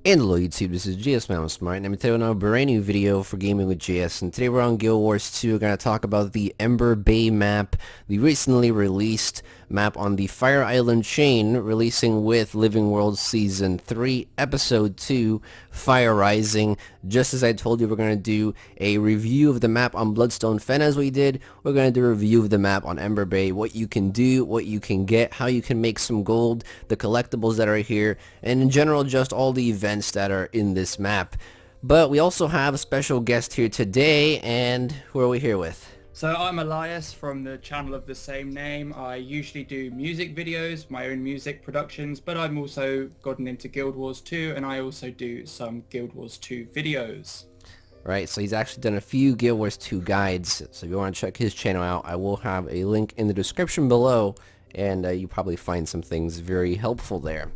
And hello YouTube, this is GS Mouse Smart, and I'm today on a brand new video for Gaming with GS, and today we're on Guild Wars 2. We're going to talk about the Ember Bay map, the recently released map on the Fire Island chain, releasing with Living World Season 3, Episode 2, Fire Rising. Just as I told you, we're going to do a review of the map on Bloodstone Fen as we did. We're going to do a review of the map on Ember Bay, what you can do, what you can get, how you can make some gold, the collectibles that are here, and in general just all the events that are in this map. But we also have a special guest here today, and who are we here with? So I'm Elias from the channel of the same name. I usually do music videos, my own music productions, but I'm also gotten into Guild Wars 2 and I also do some Guild Wars 2 videos. Right, so he's actually done a few Guild Wars 2 guides, so if you want to check his channel out, I will have a link in the description below, and you probably find some things very helpful there.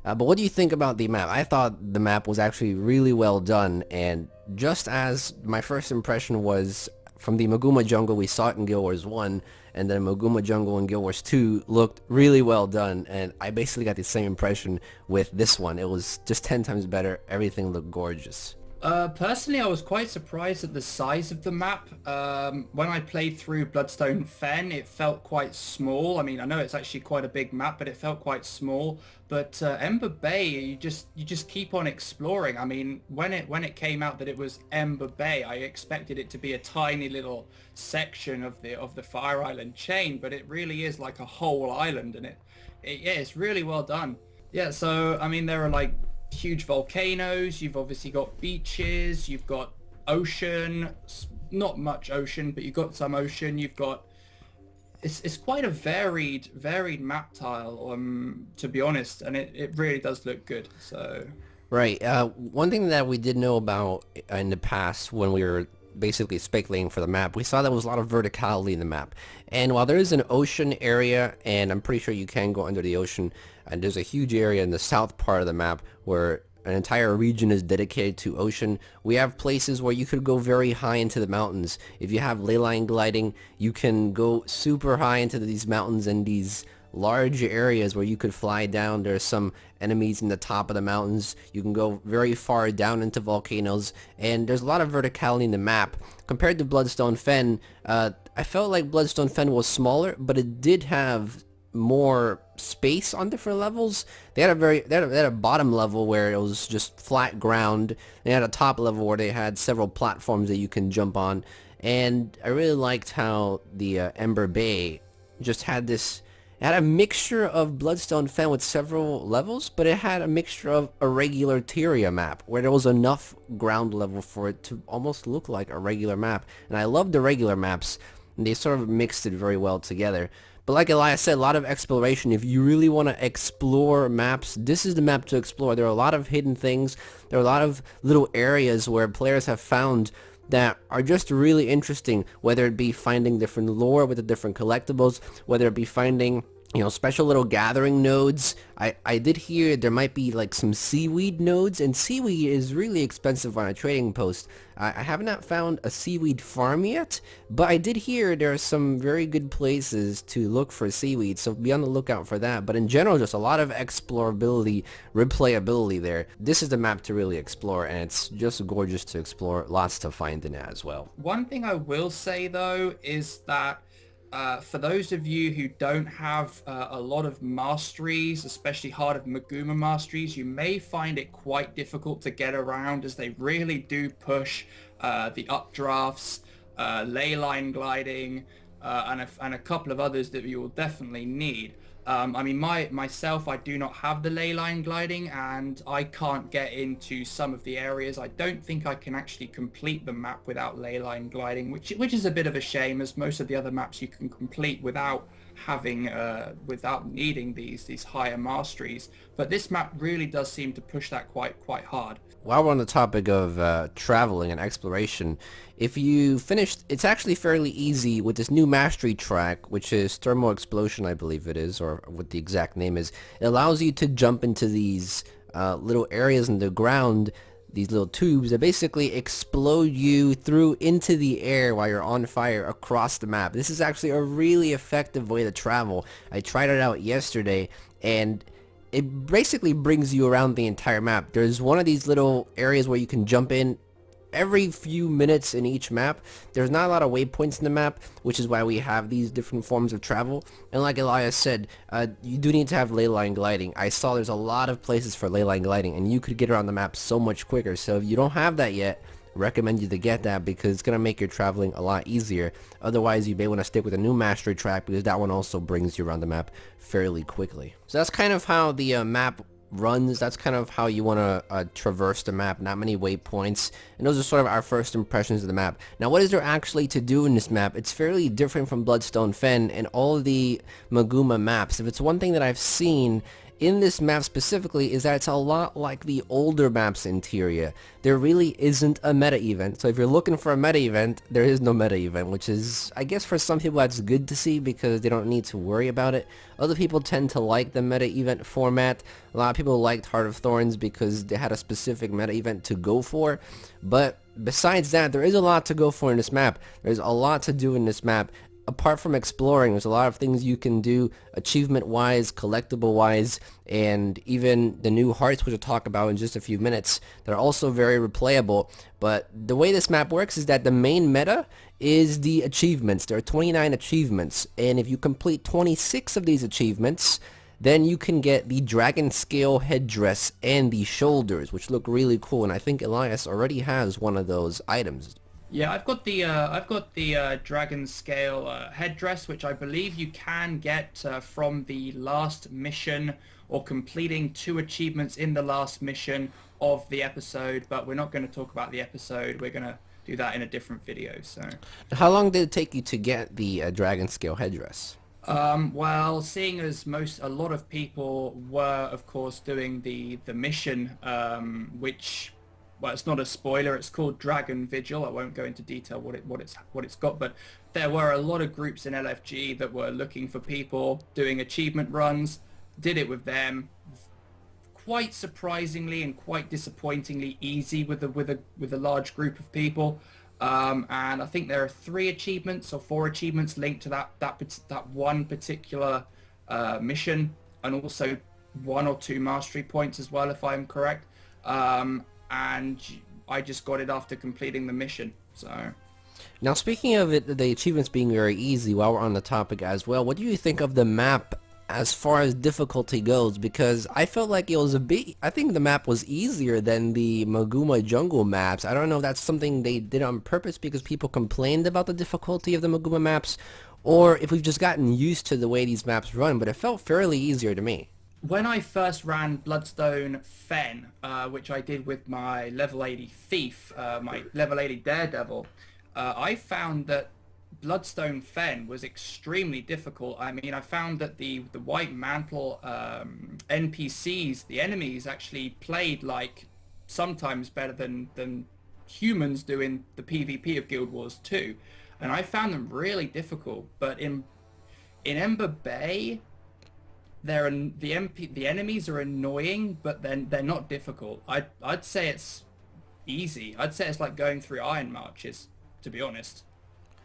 But what do you think about the map? I thought the map was actually really well done, and just as my first impression was from the Maguma Jungle we saw it in Guild Wars 1, and then Maguma Jungle in Guild Wars 2 looked really well done, and I basically got the same impression with this one. It was just 10 times better. Everything looked gorgeous. Personally, I was quite surprised at the size of the map. When I played through Bloodstone Fen, it felt quite small. I mean, I know it's actually quite a big map, but it felt quite small. But Ember Bay, you just keep on exploring. I mean, when it came out that it was Ember Bay, I expected it to be a tiny little section of the Fire Island chain, but it really is like a whole island, and yeah, it's really well done. Yeah, so I mean, there are like huge volcanoes, you've obviously got beaches, you've got ocean, not much ocean, but you've got some ocean, you've got it's quite a varied map tile, to be honest, and it really does look good. So Right, one thing that we did know about in the past when we were basically speculating for the map, we saw there was a lot of verticality in the map, and while there is an ocean area, and I'm pretty sure you can go under the ocean, and there's a huge area in the south part of the map where an entire region is dedicated to ocean, we have places where you could go very high into the mountains. If you have ley line gliding, you can go super high into these mountains and these large areas where you could fly down. There's some enemies in the top of the mountains. You can go very far down into volcanoes, and there's a lot of verticality in the map. Compared to Bloodstone Fen, I felt like Bloodstone Fen was smaller, but it did have more space on different levels. They had a bottom level where it was just flat ground. They had a top level where they had several platforms that you can jump on, and I really liked how the Ember Bay just had this. It had a mixture of Bloodstone Fen with several levels, but it had a mixture of a regular Tyria map, where there was enough ground level for it to almost look like a regular map. And I love the regular maps, and they sort of mixed it very well together. But like Elias said, a lot of exploration. If you really want to explore maps, this is the map to explore. There are a lot of hidden things. There are a lot of little areas where players have found that are just really interesting, whether it be finding different lore with the different collectibles, whether it be finding, you know, special little gathering nodes. I did hear there might be like some seaweed nodes, and seaweed is really expensive on a trading post. I have not found a seaweed farm yet, but I did hear there are some very good places to look for seaweed, so be on the lookout for that. But in general, just a lot of explorability, replayability there. This is the map to really explore, and it's just gorgeous to explore. Lots to find in it as well. one thing I will say though is that for those of you who don't have a lot of masteries, especially Heart of Maguma masteries, you may find it quite difficult to get around, as they really do push the updrafts, ley line gliding, and a couple of others that you will definitely need. I mean, myself, I do not have the ley line gliding, and I can't get into some of the areas. I don't think I can actually complete the map without ley line gliding, which is a bit of a shame, as most of the other maps you can complete without having without needing these higher masteries. But this map really does seem to push that quite hard. While we're on the topic of traveling and exploration, if you finish, it's actually fairly easy with this new mastery track, which is Thermal Explosion, I believe it is, or what the exact name is. It allows you to jump into these little areas in the ground, these little tubes that basically explode you through into the air while you're on fire across the map. This is actually a really effective way to travel. I tried it out yesterday, and it basically brings you around the entire map. There's one of these little areas where you can jump in every few minutes in each map. There's not a lot of waypoints in the map, which is why we have these different forms of travel. And like Elias said, you do need to have ley line gliding. I saw there's a lot of places for ley line gliding, and you could get around the map so much quicker. So if you don't have that yet, recommend you to get that, because it's going to make your traveling a lot easier. Otherwise, you may want to stick with a new mastery track, because that one also brings you around the map fairly quickly. So that's kind of how the map runs. That's kind of how you want to traverse the map. Not many waypoints, and those are sort of our first impressions of the map. Now, what is there actually to do in this map? It's fairly different from Bloodstone Fen and all of the Maguma maps. If it's one thing that I've seen in this map specifically, is that it's a lot like the older maps in Tyria. There really isn't a meta event. So if you're looking for a meta event, there is no meta event, which is, I guess for some people that's good to see, because they don't need to worry about it. Other people tend to like the meta event format. A lot of people liked Heart of Thorns because they had a specific meta event to go for. But besides that, there is a lot to go for in this map. There's a lot to do in this map. Apart from exploring, there's a lot of things you can do achievement-wise, collectible-wise, and even the new hearts, which we'll talk about in just a few minutes, that are also very replayable. But the way this map works is that the main meta is the achievements. There are 29 achievements, and if you complete 26 of these achievements, then you can get the dragon scale headdress and the shoulders, which look really cool, and I think Elias already has one of those items. Yeah, I've got the dragon scale headdress, which I believe you can get from the last mission, or completing 2 achievements in the last mission of the episode. But we're not going to talk about the episode. We're going to do that in a different video. So, how long did it take you to get the dragon scale headdress? Well, seeing as a lot of people were, of course, doing the mission, which, well, it's not a spoiler. It's called Dragon Vigil. I won't go into detail what it's got, but there were a lot of groups in LFG that were looking for people doing achievement runs. Did it with them. Quite surprisingly and quite disappointingly easy with a large group of people. And I think there are 3 achievements or 4 achievements linked to that one particular mission, and also 1 or 2 mastery points as well, if I'm correct. And I just got it after completing the mission. So, now speaking of it, the achievements being very easy, while we're on the topic as well, what do you think of the map as far as difficulty goes? Because I felt like it was I think the map was easier than the Maguma jungle maps. I don't know if that's something they did on purpose because people complained about the difficulty of the Maguma maps, or if we've just gotten used to the way these maps run, but it felt fairly easier to me. When I first ran Bloodstone Fen, which I did with my level 80 Thief, my level 80 Daredevil, I found that Bloodstone Fen was extremely difficult. I mean, I found that the White Mantle NPCs, the enemies, actually played like sometimes better than humans do in the PvP of Guild Wars 2. And I found them really difficult. But in Ember Bay, the enemies are annoying, but then they're not difficult. I'd say it's easy. I'd say it's like going through Iron Marches, to be honest.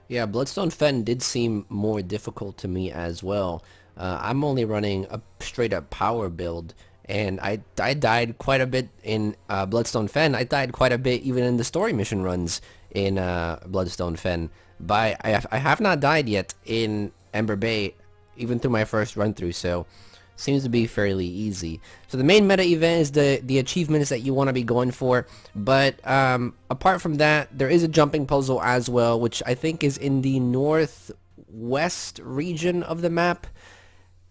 Yeah, Bloodstone Fen did seem more difficult to me as well. I'm only running a straight up power build, and I died quite a bit in Bloodstone Fen. I died quite a bit even in the story mission runs in Bloodstone Fen. But I have not died yet in Ember Bay, even through my first run through, so seems to be fairly easy. So the main meta event is the achievements that you want to be going for, but apart from that, there is a jumping puzzle as well, which I think is in the northwest region of the map.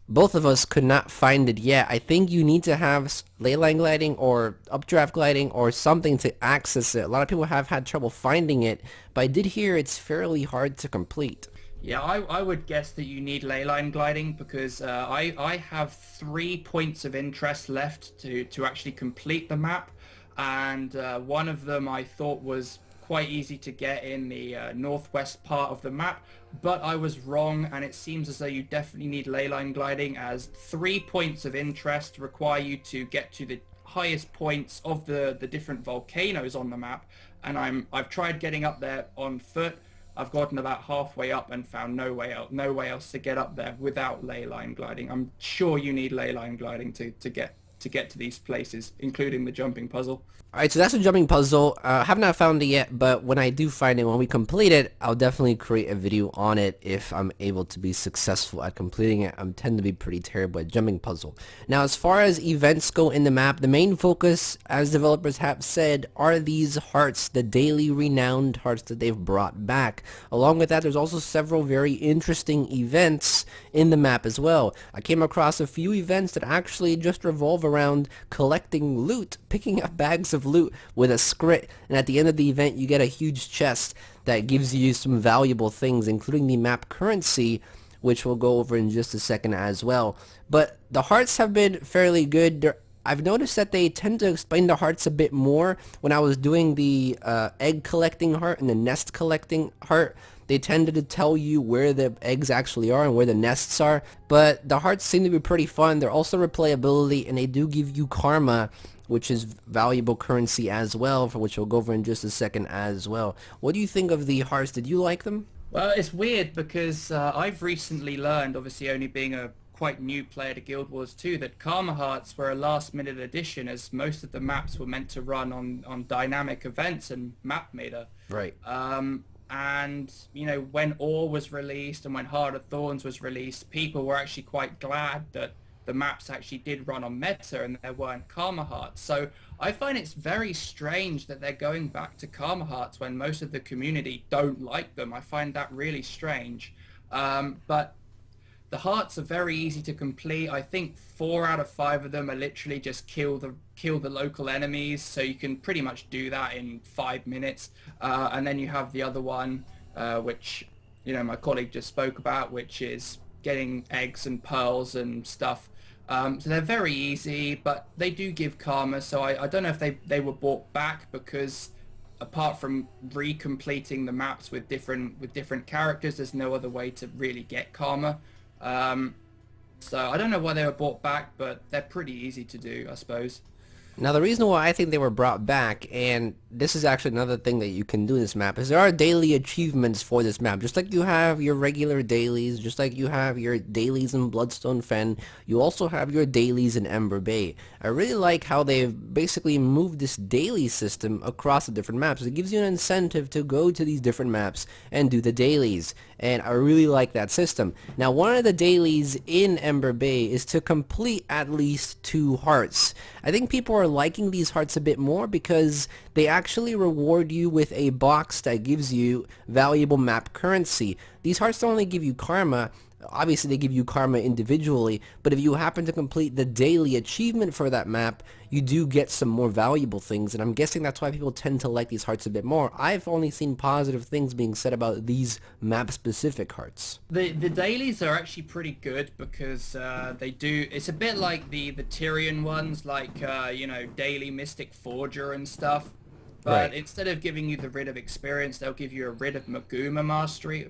Both of us could not find it yet. I think you need to have ley line gliding or updraft gliding or something to access it. A lot of people have had trouble finding it, but I did hear it's fairly hard to complete. Yeah, I would guess that you need ley line gliding, because I have 3 points of interest left to actually complete the map, and one of them I thought was quite easy to get in the northwest part of the map, but I was wrong, and it seems as though you definitely need ley line gliding, as 3 points of interest require you to get to the highest points of the different volcanoes on the map, and I've tried getting up there on foot. I've gotten about halfway up and found no way else to get up there without ley line gliding. I'm sure you need ley line gliding to get to these places, including the jumping puzzle. Alright, so that's a jumping puzzle. Have not found it yet, but when I do find it, when we complete it, I'll definitely create a video on it if I'm able to be successful at completing it. I tend to be pretty terrible at jumping puzzle. Now, as far as events go in the map, the main focus, as developers have said, are these hearts, the daily renowned hearts that they've brought back. Along with that, there's also several very interesting events in the map as well. I came across a few events that actually just revolve around collecting loot, picking up bags of loot with a script, and at the end of the event you get a huge chest that gives you some valuable things, including the map currency, which we'll go over in just a second as well. But the hearts have been fairly good. I've noticed that they tend to explain the hearts a bit more. When I was doing the egg collecting heart and the nest collecting heart, they tended to tell you where the eggs actually are and where the nests are. But the hearts seem to be pretty fun. They're also replayability, and they do give you karma, which is valuable currency as well, for which we'll go over in just a second as well. What do you think of the hearts? Did you like them? Well, it's weird because I've recently learned, obviously only being a quite new player to Guild Wars 2, that Karma Hearts were a last minute addition, as most of the maps were meant to run on dynamic events and map meter. Right. And you know, when Ore was released and when Heart of Thorns was released, people were actually quite glad that the maps actually did run on meta and there weren't Karma Hearts. So I find it's very strange that they're going back to Karma Hearts when most of the community don't like them. I find that really strange. But the hearts are very easy to complete. I think 4 out of 5 of them are literally just kill the local enemies, so you can pretty much do that in 5 minutes. And then you have the other one, which my colleague just spoke about, which is getting eggs and pearls and stuff. So they're very easy, but they do give karma. So I don't know if they were brought back because apart from recompleting the maps with different characters, there's no other way to really get karma. So I don't know why they were brought back, but they're pretty easy to do, I suppose. Now, the reason why I think they were brought back, and this is actually another thing that you can do in this map, is there are daily achievements for this map. Just like you have your regular dailies, just like you have your dailies in Bloodstone Fen, you also have your dailies in Ember Bay. I really like how they've basically moved this daily system across the different maps. It gives you an incentive to go to these different maps and do the dailies, and I really like that system. Now, one of the dailies in Ember Bay is to complete at least 2 hearts. I think people are liking these hearts a bit more because they actually reward you with a box that gives you valuable map currency. These hearts don't only give you karma. Obviously they give you karma individually, but if you happen to complete the daily achievement for that map, you do get some more valuable things, and I'm guessing that's why people tend to like these hearts a bit more. I've only seen positive things being said about these map-specific hearts. The dailies are actually pretty good because they do, it's a bit like the Tyrion ones, like Daily Mystic Forger and stuff. But Right. instead of giving you the Writ of Experience, they'll give you a Writ of Maguma Mastery,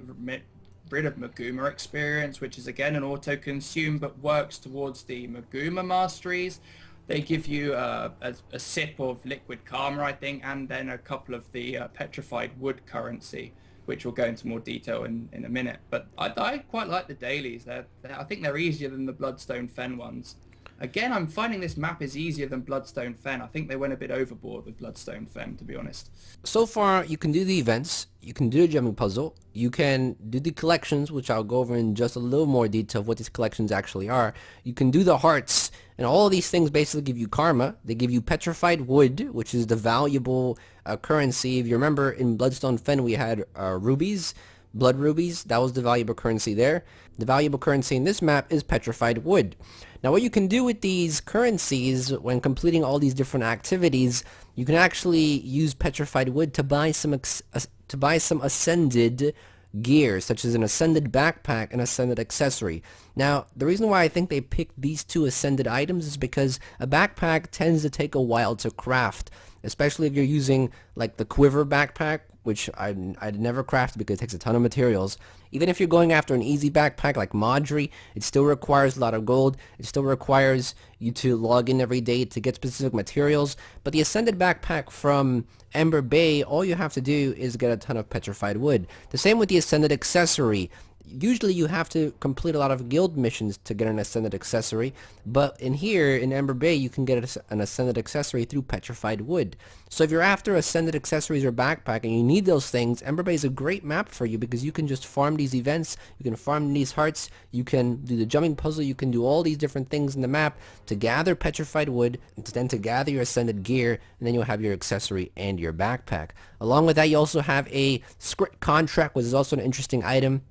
Writ of Maguma Experience, which is again an auto-consume but works towards the Maguma Masteries. They give you a sip of liquid karma, I think, and then a couple of the Petrified Wood currency, which we'll go into more detail in a minute. But I quite like the dailies. I think they're easier than the Bloodstone Fen ones. Again, I'm finding this map is easier than Bloodstone Fen. I think they went a bit overboard with Bloodstone Fen, to be honest. So far, you can do the events, you can do the jumping puzzle, you can do the collections, which I'll go over in just a little more detail of what these collections actually are. You can do the hearts, and all of these things basically give you karma. They give you Petrified Wood, which is the valuable currency. If you remember, in Bloodstone Fen we had rubies, blood rubies. That was the valuable currency there. The valuable currency in this map is Petrified Wood. Now, what you can do with these currencies when completing all these different activities, you can actually use Petrified Wood to buy some ascended gear, such as an ascended backpack and ascended accessory. Now, the reason why I think they picked these 2 ascended items is because a backpack tends to take a while to craft, especially if you're using like the quiver backpack, which I'd never craft because it takes a ton of materials. Even if you're going after an easy backpack like Mastery, it still requires a lot of gold. It still requires you to log in every day to get specific materials. But the Ascended backpack from Ember Bay, all you have to do is get a ton of Petrified Wood. The same with the Ascended accessory. Usually you have to complete a lot of guild missions to get an Ascended accessory, but in here, in Ember Bay, you can get an Ascended accessory through Petrified Wood. So if you're after Ascended accessories or backpack and you need those things, Ember Bay is a great map for you because you can just farm these events, you can farm these hearts, you can do the jumping puzzle, you can do all these different things in the map to gather Petrified Wood, and then to gather your Ascended gear, and then you'll have your accessory and your backpack. Along with that, you also have a script contract, which is also an interesting item.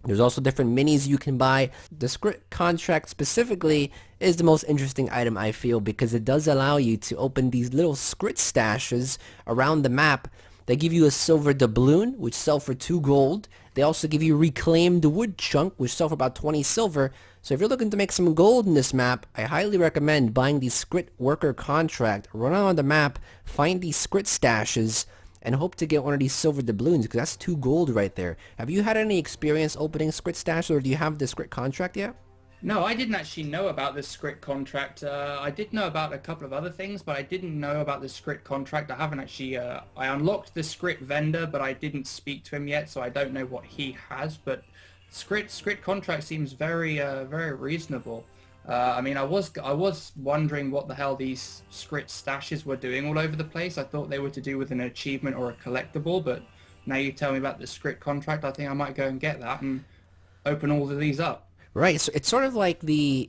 There's also different minis you can buy. The script contract specifically is the most interesting item, I feel, because it does allow you to open these little script stashes around the map. They give you a silver doubloon, which sell for 2 gold. They also give you reclaimed wood chunk, which sell for about 20 silver. So if you're looking to make some gold in this map, I highly recommend buying the script worker contract, run on the map, find these script stashes, and hope to get one of these silver doubloons, because that's 2 gold right there. Have you had any experience opening script stash, or do you have the script contract yet? No, I didn't actually know about this script contract. I did know about a couple of other things, but I didn't know about the script contract. I haven't actually, I unlocked the script vendor, but I didn't speak to him yet, so I don't know what he has, but script contract seems very, very reasonable. I mean, I was wondering what the hell these script stashes were doing all over the place. I thought they were to do with an achievement or a collectible, but now you tell me about the script contract, I think I might go and get that and open all of these up. Right, so it's sort of like the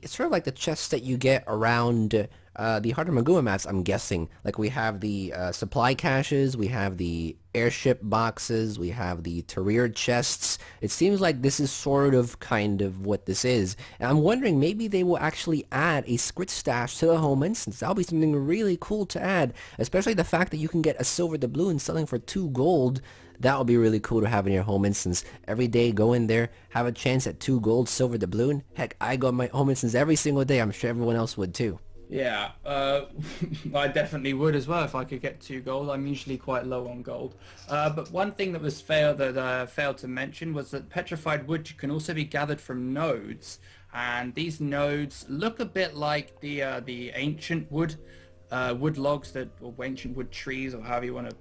chests that you get around the Heart of Maguma maps, I'm guessing. Like we have the supply caches, we have the airship boxes, we have the Terrier chests. It seems like this is sort of kind of what this is. And I'm wondering, maybe they will actually add a script stash to the home instance. That'll be something really cool to add, especially the fact that you can get a silver doubloon selling for 2 gold. That would be really cool to have in your home instance. Every day, go in there, have a chance at 2 gold silver doubloon. Heck, I go in my home instance every single day. I'm sure everyone else would too. Yeah, I definitely would as well if I could get 2 gold. I'm usually quite low on gold. But one thing that was failed to mention was that petrified wood can also be gathered from nodes, and these nodes look a bit like the ancient wood logs or ancient wood trees, or however you want to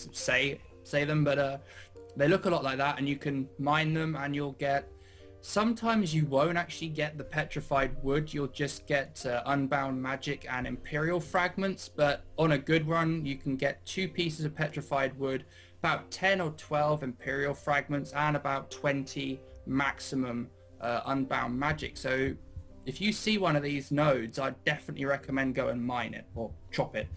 say them, but they look a lot like that, and you can mine them and you'll get, sometimes you won't actually get the petrified wood, you'll just get unbound magic and imperial fragments, but on a good run you can get 2 pieces of petrified wood, about 10 or 12 imperial fragments, and about 20 maximum unbound magic. So if you see one of these nodes, I'd definitely recommend go and mine it or chop it.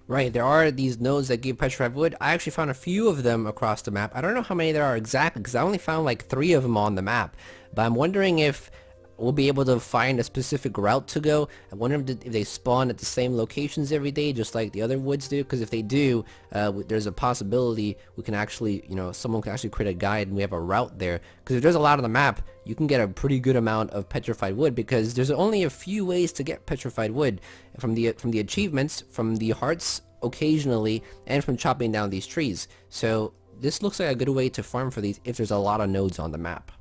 Right, there are these nodes that give petrified wood. I actually found a few of them across the map. I don't know how many there are exactly, because I only found like 3 of them on the map. But I'm wondering if we'll be able to find a specific route to go. I wonder if they spawn at the same locations every day, just like the other woods do. Because if they do, there's a possibility we can actually, someone can actually create a guide and we have a route there. Because if there's a lot on the map, you can get a pretty good amount of petrified wood, because there's only a few ways to get petrified wood from the achievements, from the hearts occasionally, and from chopping down these trees. So this looks like a good way to farm for these if there's a lot of nodes on the map.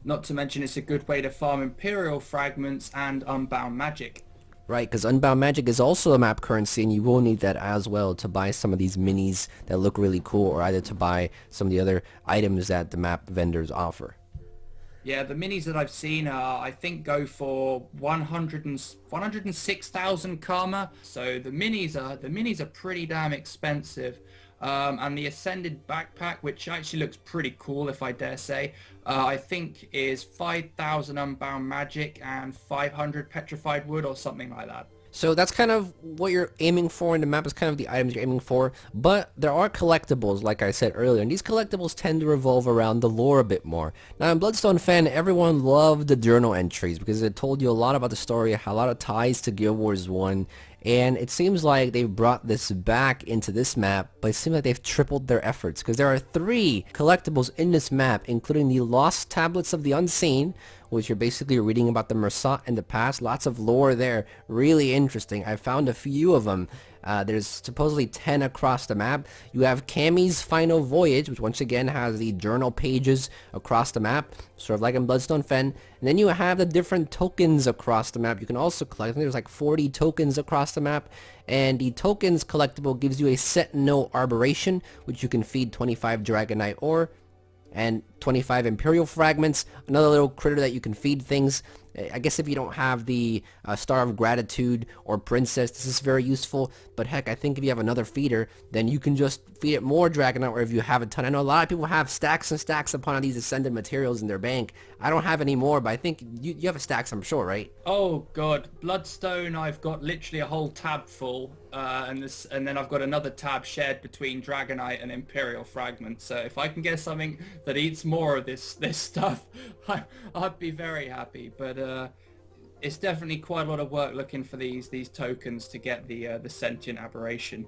Not to mention it's a good way to farm imperial fragments and unbound magic. Right, because unbound magic is also a map currency, and you will need that as well to buy some of these minis that look really cool, or either to buy some of the other items that the map vendors offer. Yeah, the minis that I've seen, I think go for 106,000 karma. So the minis are pretty damn expensive. And the Ascended backpack, which actually looks pretty cool if I dare say, I think is 5,000 unbound magic and 500 petrified wood or something like that. So that's kind of what you're aiming for in the map, is kind of the items you're aiming for. But there are collectibles, like I said earlier, and these collectibles tend to revolve around the lore a bit more. Now in Bloodstone Fen, everyone loved the journal entries because it told you a lot about the story, a lot of ties to Guild Wars 1. And it seems like they've brought this back into this map, but it seems like they've tripled their efforts, because there are 3 collectibles in this map, including the Lost Tablets of the Unseen, which you're basically reading about the Mersat in the past. Lots of lore there, really interesting. I found a few of them. There's supposedly 10 across the map. You have Cammy's Final Voyage, which once again has the journal pages across the map, sort of like in Bloodstone Fen. And then you have the different tokens across the map you can also collect. I think there's like 40 tokens across the map. And the tokens collectible gives you a Sentinel Arboration, which you can feed 25 Dragonite ore and 25 Imperial Fragments, another little critter that you can feed things. I guess if you don't have the Star of Gratitude or Princess, this is very useful. But heck, I think if you have another feeder, then you can just feed it more Dragonite, or if you have a ton. I know a lot of people have stacks and stacks upon these Ascended materials in their bank. I don't have any more, but I think you have a stacks, I'm sure, right? Oh god, Bloodstone, I've got literally a whole tab full, and then I've got another tab shared between Dragonite and Imperial Fragments. So if I can get something that eats more of this stuff, I'd be very happy. But it's definitely quite a lot of work looking for these tokens to get the sentient aberration.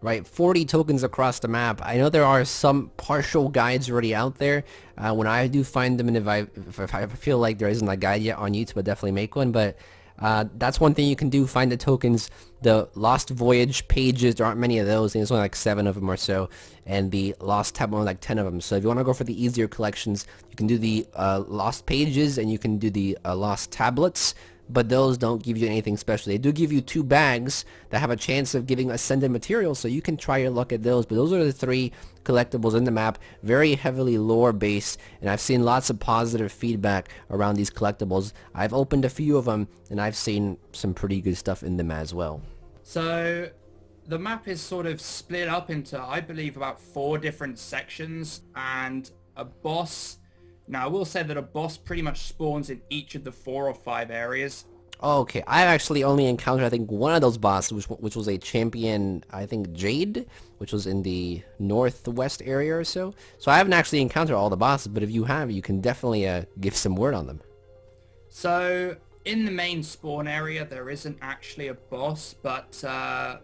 Right, 40 tokens across the map. I know there are some partial guides already out there. When I do find them, and if I feel like there isn't a guide yet on YouTube, I'll definitely make one. But that's one thing you can do, find the tokens. The Lost Voyage pages, there aren't many of those. I think there's only like 7 of them or so. And the Lost tab, only like 10 of them. So if you want to go for the easier collections, you can do the Lost pages, and you can do the Lost tablets. But those don't give you anything special. They do give you 2 bags that have a chance of giving Ascended material, so you can try your luck at those. But those are the 3 collectibles in the map, very heavily lore based, and I've seen lots of positive feedback around these collectibles. I've opened a few of them, and I've seen some pretty good stuff in them as well. So the map is sort of split up into, I believe, about 4 different sections and a boss. Now, I will say that a boss pretty much spawns in each of the 4 or 5 areas. Okay, I actually only encountered, I think, one of those bosses, which was a champion, I think, Jade, which was in the northwest area or so. So I haven't actually encountered all the bosses, but if you have, you can definitely give some word on them. So in the main spawn area, there isn't actually a boss, but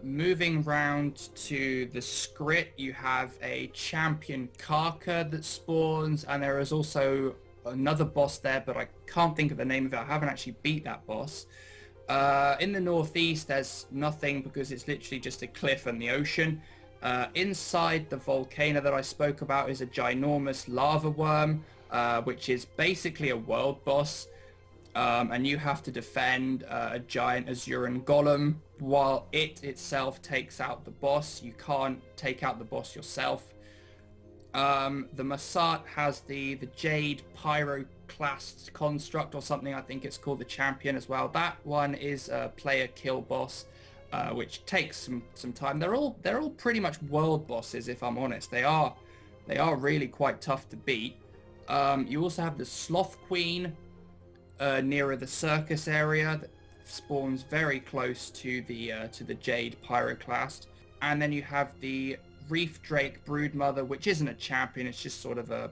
moving round to the Skrit, you have a champion Karka that spawns, and there is also another boss there, but I can't think of the name of it. I haven't actually beat that boss. In the northeast, there's nothing because it's literally just a cliff and the ocean. Inside the volcano that I spoke about is a ginormous lava worm, which is basically a world boss. And you have to defend a giant Azuran golem while it itself takes out the boss. You can't take out the boss yourself. The Masat has the Jade Pyroclast construct or something. I think it's called the champion as well. That one is a player kill boss, which takes some time. They're all pretty much world bosses, if I'm honest. They are really quite tough to beat. You also have the Sloth Queen nearer the circus area that spawns very close to the Jade Pyroclast, and then you have the Reef Drake Broodmother, which isn't a champion. It's just sort of a,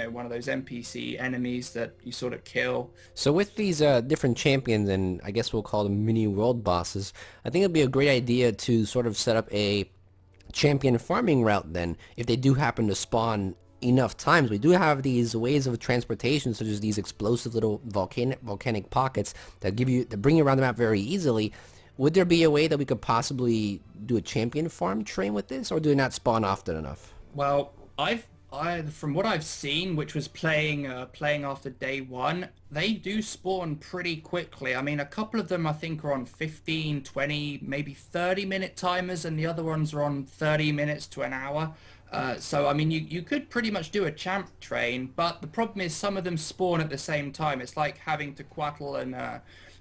one of those NPC enemies that you sort of kill. So with these different champions, and I guess we'll call them mini world bosses, I think it'd be a great idea to sort of set up a champion farming route then, if they do happen to spawn enough times. We do have these ways of transportation, such as these explosive little volcanic pockets that bring you around the map very easily. Would there be a way that we could possibly do a champion farm train with this, or do they not spawn often enough? Well, from what I've seen, which was playing after day 1, they do spawn pretty quickly. I mean, a couple of them I think are on 15, 20, maybe 30-minute timers, and the other ones are on 30 minutes to an hour. So, I mean, you could pretty much do a champ train, but the problem is some of them spawn at the same time. It's like having to Quattl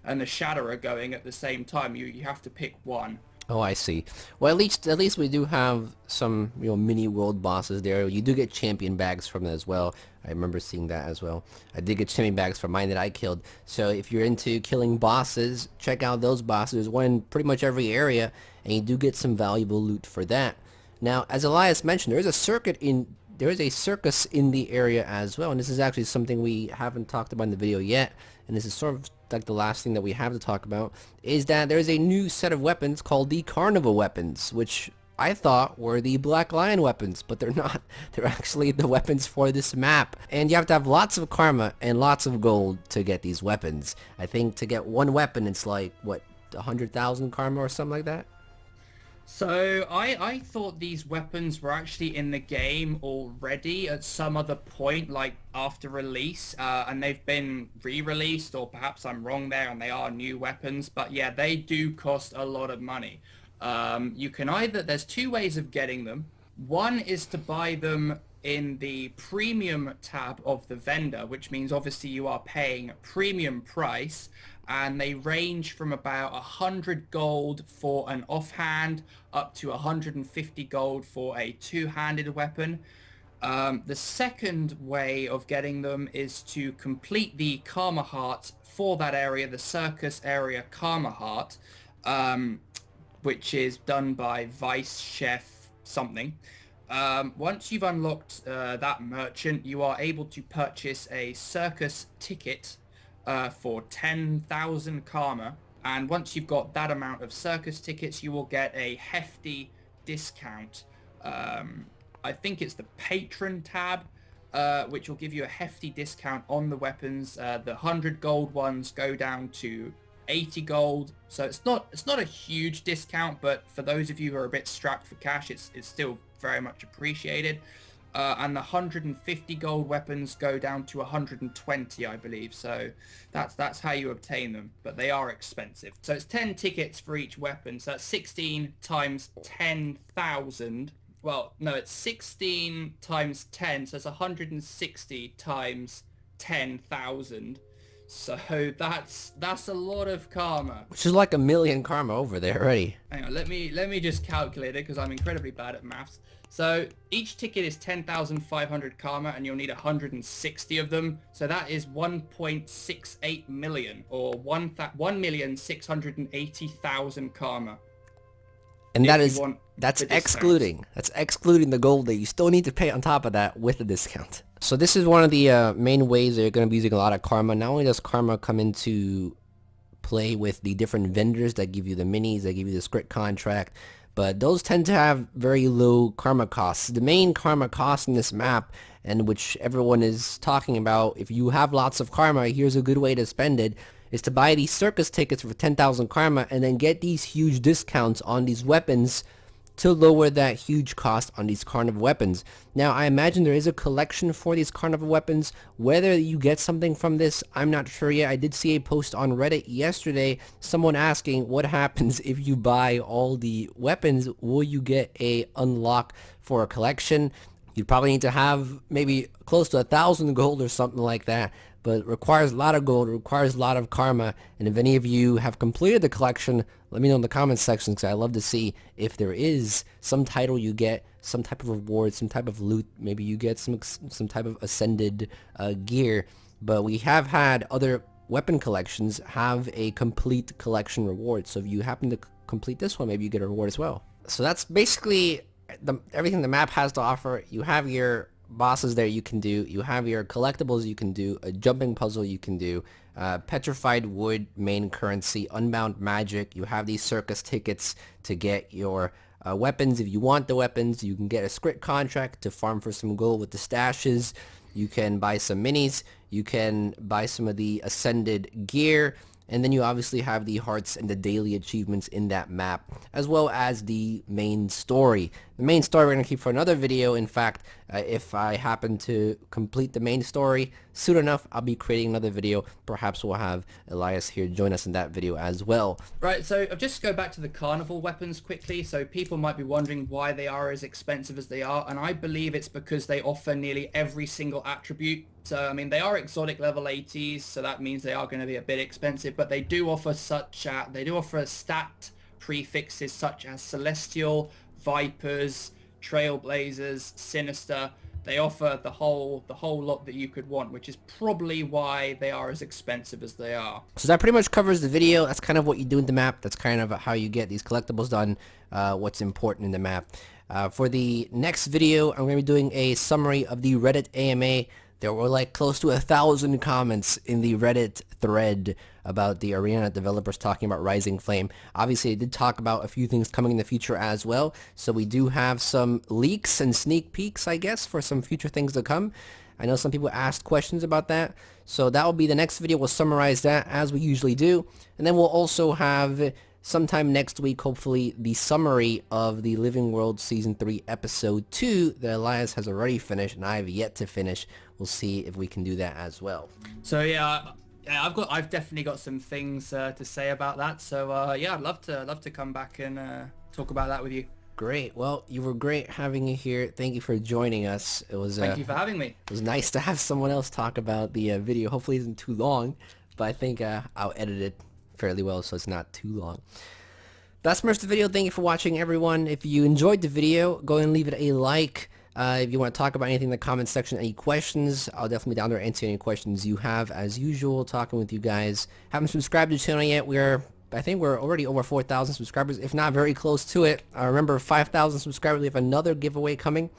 and the Shatterer going at the same time. You have to pick one. Oh, I see. Well, at least we do have some mini world bosses there. You do get champion bags from it as well. I remember seeing that as well. I did get champion bags from mine that I killed. So if you're into killing bosses, check out those bosses. There's one in pretty much every area, and you do get some valuable loot for that. Now, as Elias mentioned, there is a circus in the area as well, and this is actually something we haven't talked about in the video yet, and this is sort of like the last thing that we have to talk about, is that there's a new set of weapons called the Carnival weapons, which I thought were the Black Lion weapons, but they're not. They're actually the weapons for this map, and you have to have lots of karma and lots of gold to get these weapons. I think to get one weapon, it's like, what, 100,000 karma or something like that? So I thought these weapons were actually in the game already at some other point, like after release, and they've been re-released, or perhaps I'm wrong there, and they are new weapons. But yeah, they do cost a lot of money. You can either, there's two ways of getting them. One is to buy them in the premium tab of the vendor, which means obviously you are paying a premium price, and they range from about 100 gold for an offhand up to 150 gold for a two-handed weapon. The second way of getting them is to complete the Karma Heart for that area, the Circus area Karma Heart, which is done by Vice Chef something. Once you've unlocked that merchant, you are able to purchase a circus ticket for 10,000 karma. And once you've got that amount of circus tickets, you will get a hefty discount. I think it's the patron tab, which will give you a hefty discount on the weapons. The 100 gold ones go down to 80 gold, so it's not a huge discount, but for those of you who are a bit strapped for cash, it's still very much appreciated. And the 150 gold weapons go down to 120, I believe. So that's how you obtain them, but they are expensive. So it's 10 tickets for each weapon, so that's 16 times 10,000. Well, no, it's 16 times 10, so it's 160 times 10,000. So that's a lot of karma. Which is like 1,000,000 karma over there already. Hang on, let me just calculate it because I'm incredibly bad at maths. So each ticket is 10,500 karma, and you'll need 160 of them. So that is 1.68 million, or 1,680,000 karma. And that's excluding the gold that you still need to pay on top of that with the discount. So this is one of the main ways that you're going to be using a lot of karma. Not only does karma come into play with the different vendors that give you the minis, that give you the script contract, but those tend to have very low karma costs. The main karma cost in this map, and which everyone is talking about, if you have lots of karma, here's a good way to spend it, is to buy these circus tickets for 10,000 karma and then get these huge discounts on these weapons to lower that huge cost on these carnival weapons. Now, I imagine there is a collection for these carnival weapons. Whether you get something from this, I'm not sure yet. I did see a post on Reddit yesterday, someone asking what happens if you buy all the weapons. Will you get a unlock for a collection? You probably need to have maybe close to 1,000 gold or something like that, but it requires a lot of gold, it requires a lot of karma. And if any of you have completed the collection, let me know in the comments section, because I love to see if there is some title you get, some type of reward, some type of loot. Maybe you get some type of ascended gear. But we have had other weapon collections have a complete collection reward, so if you happen to complete this one, maybe you get a reward as well. So that's basically everything the map has to offer. You have your bosses there you can do, you have your collectibles you can do, a jumping puzzle you can do, Petrified Wood main currency, unbound magic, you have these circus tickets to get your weapons. If you want the weapons, you can get a script contract to farm for some gold with the stashes, you can buy some minis, you can buy some of the ascended gear, and then you obviously have the hearts and the daily achievements in that map, as well as the main story. The main story we're going to keep for another video. In fact, if I happen to complete the main story soon enough, I'll be creating another video. Perhaps we'll have Elias here join us in that video as well. Right, so I'll just go back to the carnival weapons quickly. So people might be wondering why they are as expensive as they are, and I believe it's because they offer nearly every single attribute. So, I mean, they are exotic level 80s, so that means they are going to be a bit expensive, but they do offer stat prefixes such as Celestial, Vipers, Trailblazers, Sinister. They offer the whole lot that you could want, which is probably why they are as expensive as they are. So that pretty much covers the video. That's kind of what you do in the map. That's kind of how you get these collectibles done, what's important in the map. For the next video, I'm going to be doing a summary of the Reddit AMA. There were like close to 1,000 comments in the Reddit thread about the arena developers talking about Rising Flame. Obviously, I did talk about a few things coming in the future as well. So we do have some leaks and sneak peeks, I guess, for some future things to come. I know some people asked questions about that. So that will be the next video. We'll summarize that as we usually do. And then we'll also have sometime next week, hopefully, the summary of the Living World Season 3 Episode 2 that Elias has already finished and I have yet to finish. We'll see if we can do that as well. So yeah, I've definitely got some things to say about that. So yeah, I'd love to come back and talk about that with you. Great. Well, you were great having you here. Thank you for joining us. It was Thank you for having me. It was nice to have someone else talk about the video. Hopefully it isn't too long, but I think I'll edit it fairly well so it's not too long. That's most of the video. Thank you for watching, everyone. If you enjoyed the video, go and leave it a like. If you want to talk about anything in the comments section, any questions, I'll definitely be down there answering any questions you have. As usual, talking with you guys. Haven't subscribed to the channel yet. I think we're already over 4,000 subscribers, if not very close to it. Remember, 5,000 subscribers, we have another giveaway coming,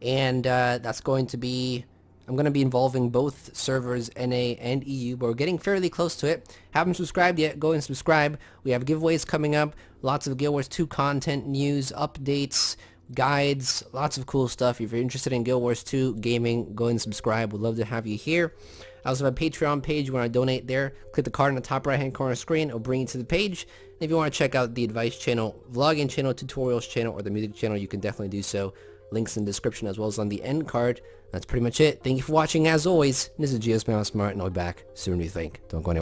and that's going to be, I'm going to be involving both servers, NA and EU, but we're getting fairly close to it. Haven't subscribed yet, go and subscribe. We have giveaways coming up, lots of Guild Wars 2 content, news, updates, guides, lots of cool stuff. If you're interested in Guild Wars 2 gaming, go and subscribe. We'd love to have you here. I also have a Patreon page. You want to donate there, click the card in the top right hand corner of the screen. It'll bring you to the page. And if you want to check out the advice channel, vlogging channel, tutorials channel, or the music channel, you can definitely do so. Links in the description as well as on the end card. That's pretty much it. Thank you for watching as always. This is GS Smart, and I'll be back sooner than you think. Don't go anywhere.